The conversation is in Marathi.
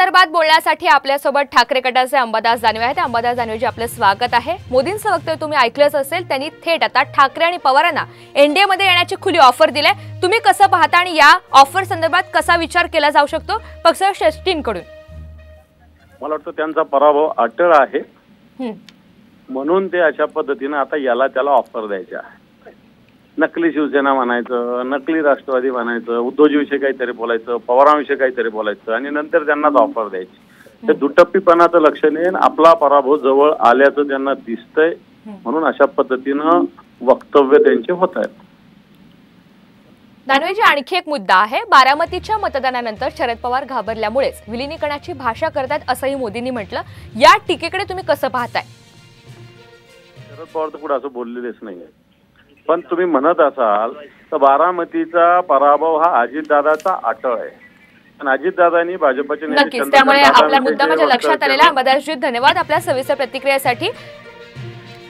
संदर्भात बोलण्यासाठी आपल्यासोबत ठाकरे गटाचे अंबादास दानवे आहेत। अंबादास दानवेजी, आपलं स्वागत आहे। मोदींचं वक्तव्य तुम्ही ऐकलंच असेल, त्यांनी थेट आता ठाकरे आणि पवारांना एनडीए मध्ये येण्याची खुली ऑफर दिली। तुम्ही कसं पाहता आणि या ऑफर संदर्भात कसा विचार केला जाऊ शकतो पक्षश्रेष्ठींकडून? मला वाटतं त्यांचा पराभव अटळ आहे, म्हणून ते अशा पद्धतीने आता याला त्याला ऑफर द्यायचे आहे। नकली शिवसेना म्हणायचं, नकली राष्ट्रवादी म्हणायचं, उद्धवजीविषयी काहीतरी बोलायचं, पवारांविषयी काहीतरी बोलायचं आणि नंतर त्यांनाच ऑफर द्यायची। ते दुटप्पीपणाचं लक्षण आहे। आपला पराभव जवळ आल्याचं त्यांना दिसतंय, म्हणून अशा पद्धतीनं वक्तव्य त्यांचे होत आहेत। दानवेजी, आणखी एक मुद्दा आहे। बारामतीच्या मतदानानंतर शरद पवार घाबरल्यामुळेच विलिनीकरणाची भाषा करतात असंही मोदींनी म्हटलं। या टीकेकडे तुम्ही कसं पाहताय? शरद पवार तर पुढे असं बोललेलेच नाहीये, पण तुम्ही म्हणत असाल तर बारामतीचा पराभव हा अजितदादाचा अटळ आहे आणि अजितदादांनी भाजपचे नक्कीच, त्यामुळे आपला मुद्दा माझ्या लक्षात आलेला। अंबादासजी, धन्यवाद आपल्या सविस्तर प्रतिक्रियेसाठी।